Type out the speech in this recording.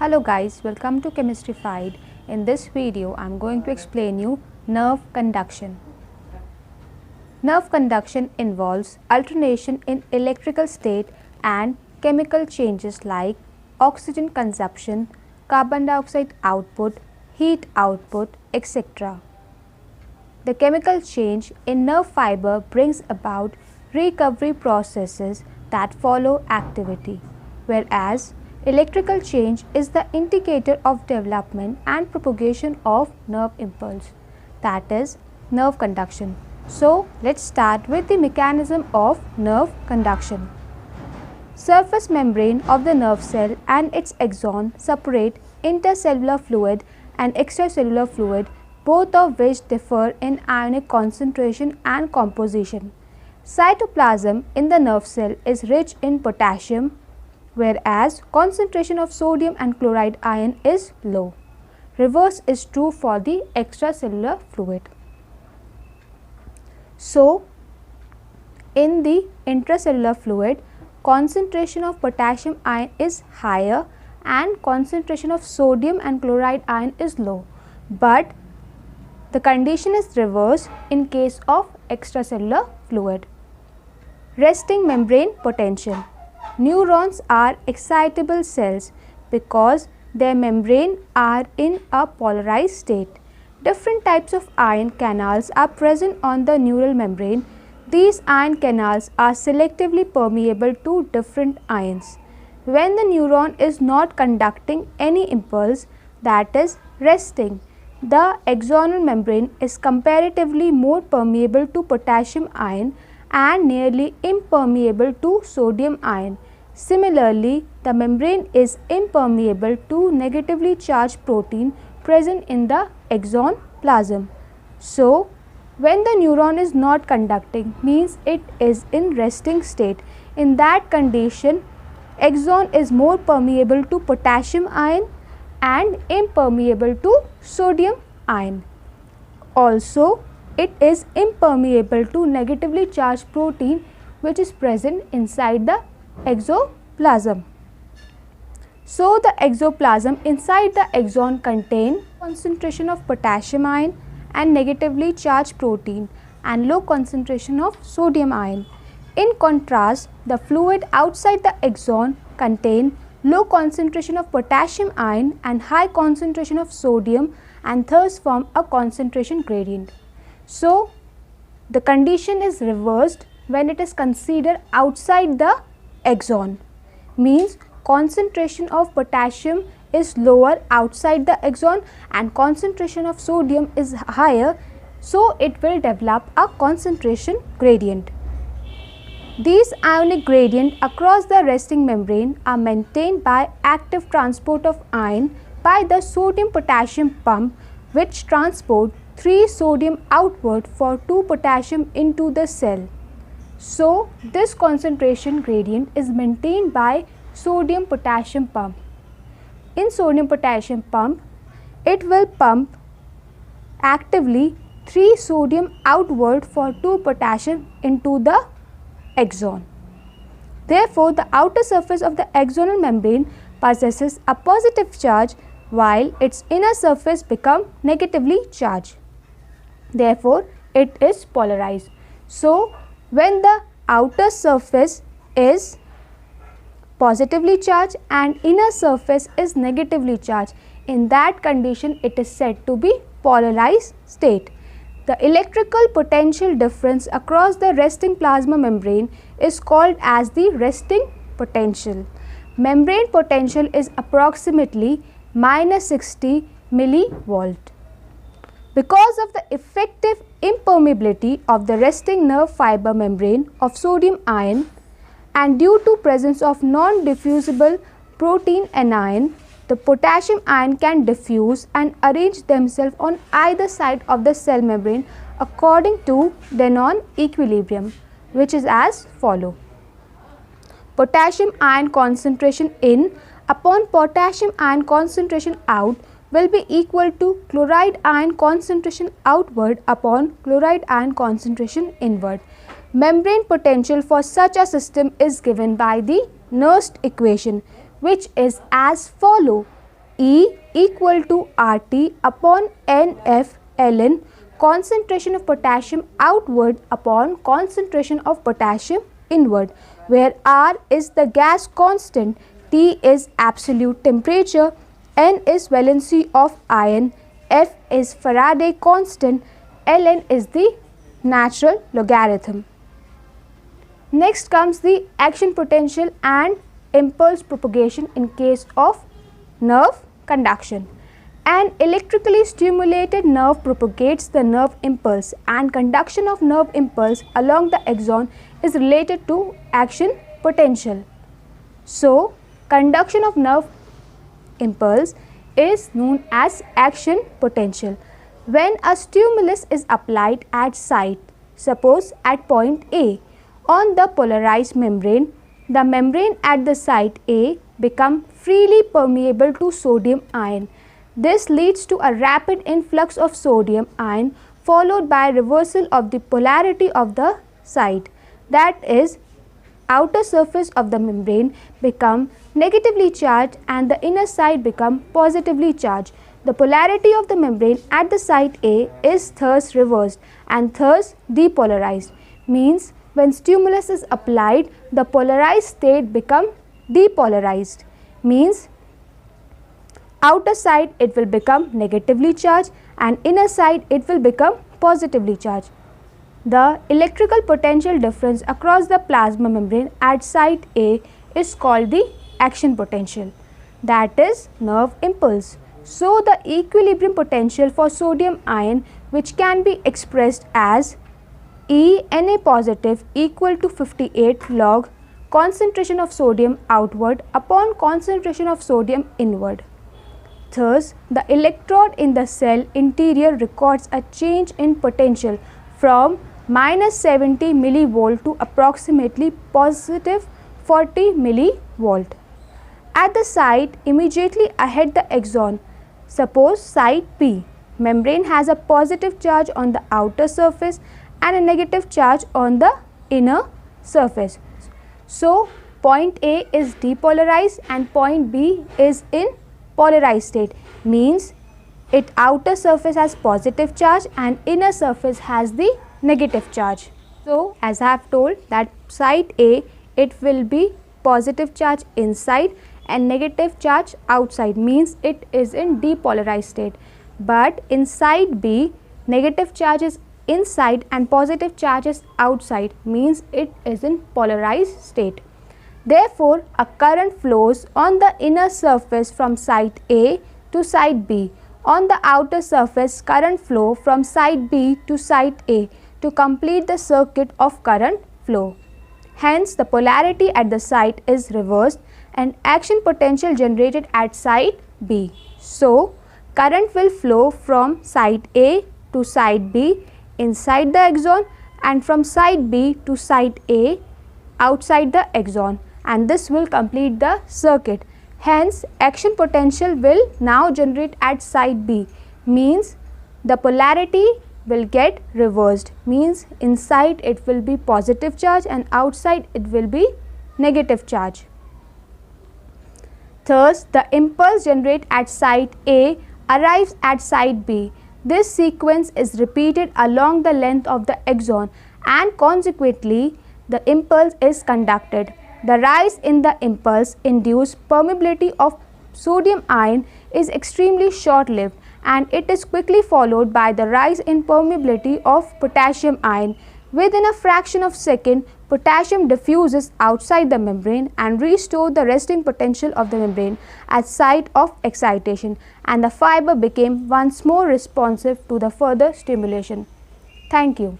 Hello guys, welcome to Chemistryfied. In this video, I am going to explain you nerve conduction. Nerve conduction involves alternation in electrical state and chemical changes like oxygen consumption, carbon dioxide output, heat output, etc. The chemical change in nerve fiber brings about recovery processes that follow activity, whereas electrical change is the indicator of development and propagation of nerve impulse, that is, nerve conduction. So, let's start with the mechanism of nerve conduction. Surface membrane of the nerve cell and its axon separate intercellular fluid and extracellular fluid, both of which differ in ionic concentration and composition. Cytoplasm in the nerve cell is rich in potassium, whereas concentration of sodium and chloride ion is low. Reverse is true for the extracellular fluid. So, in the intracellular fluid, concentration of potassium ion is higher and concentration of sodium and chloride ion is low, but the condition is reversed in case of extracellular fluid. Resting membrane potential. Neurons are excitable cells because their membrane are in a polarized state. Different types of ion canals are present on the neural membrane. These ion canals are selectively permeable to different ions. When the neuron is not conducting any impulse, that is resting, the axonal membrane is comparatively more permeable to potassium ion and nearly impermeable to sodium ion. Similarly, the membrane is impermeable to negatively charged protein present in the axon plasm. So, when the neuron is not conducting means it is in resting state. In that condition, axon is more permeable to potassium ion and impermeable to sodium ion. Also, it is impermeable to negatively charged protein which is present inside the exoplasm. So, the exoplasm inside the axon contain concentration of potassium ion and negatively charged protein and low concentration of sodium ion. In contrast, the fluid outside the axon contain low concentration of potassium ion and high concentration of sodium and thus form a concentration gradient. So, the condition is reversed when it is considered outside the axon, means concentration of potassium is lower outside the axon and concentration of sodium is higher, so it will develop a concentration gradient. These ionic gradient across the resting membrane are maintained by active transport of ion by the sodium potassium pump, which transport 3 sodium outward for 2 potassium into the cell. So, this concentration gradient is maintained by sodium potassium pump. In sodium potassium pump, it will pump actively 3 sodium outward for 2 potassium into the axon. Therefore, the outer surface of the axonal membrane possesses a positive charge while its inner surface becomes negatively charged. Therefore, it is polarized. So, when the outer surface is positively charged and inner surface is negatively charged, in that condition it is said to be polarized state. The electrical potential difference across the resting plasma membrane is called as the resting potential. Membrane potential is approximately -60 millivolt. Because of the effective impermeability of the resting nerve fiber membrane of sodium ion and due to presence of non-diffusible protein anion, the potassium ion can diffuse and arrange themselves on either side of the cell membrane according to Denon equilibrium, which is as follow. Potassium ion concentration in upon potassium ion concentration out will be equal to chloride ion concentration outward upon chloride ion concentration inward. Membrane potential for such a system is given by the Nernst equation, which is as follow. E equal to RT upon NF ln concentration of potassium outward upon concentration of potassium inward, where R is the gas constant, T is absolute temperature, N is valency of ion, F is Faraday constant, ln is the natural logarithm. Next comes the action potential and impulse propagation in case of nerve conduction. An electrically stimulated nerve propagates the nerve impulse, and conduction of nerve impulse along the axon is related to action potential. So, conduction of nerve impulse is known as action potential. When a stimulus is applied at site, suppose at point A, on the polarized membrane, the membrane at the site A become freely permeable to sodium ion. This leads to a rapid influx of sodium ion followed by reversal of the polarity of the site, that is, outer surface of the membrane become negatively charged and the inner side become positively charged. The polarity of the membrane at the site A is thus reversed and thus depolarized. Means when stimulus is applied, the polarized state become depolarized. Means outer side it will become negatively charged and inner side it will become positively charged. The electrical potential difference across the plasma membrane at site A is called the action potential, that is nerve impulse. So, the equilibrium potential for sodium ion, which can be expressed as E Na positive equal to 58 log concentration of sodium outward upon concentration of sodium inward. Thus, the electrode in the cell interior records a change in potential from minus 70 millivolt to approximately positive 40 millivolt. At the site immediately ahead the axon, suppose site P, membrane has a positive charge on the outer surface and a negative charge on the inner surface. So, point A is depolarized and point B is in polarized state, means its outer surface has positive charge and inner surface has the negative charge. So, as I have told that site A, it will be positive charge inside and negative charge outside, means it is in depolarized state. But in site B, negative charge is inside and positive charge is outside, means it is in polarized state. Therefore, a current flows on the inner surface from site A to site B. On the outer surface, current flow from site B to site A to complete the circuit of current flow. Hence, the polarity at the site is reversed and action potential generated at site B. So, current will flow from site A to site B inside the axon and from site B to site A outside the axon, and this will complete the circuit. Hence, action potential will now generate at site B, means the polarity will get reversed, means inside it will be positive charge and outside it will be negative charge. Thus, the impulse generated at site A arrives at site B. This sequence is repeated along the length of the axon and consequently the impulse is conducted. The rise in the impulse induced permeability of sodium ion is extremely short-lived and it is quickly followed by the rise in permeability of potassium ion. Within a fraction of a second, potassium diffuses outside the membrane and restores the resting potential of the membrane at site of excitation, and the fiber became once more responsive to the further stimulation. Thank you.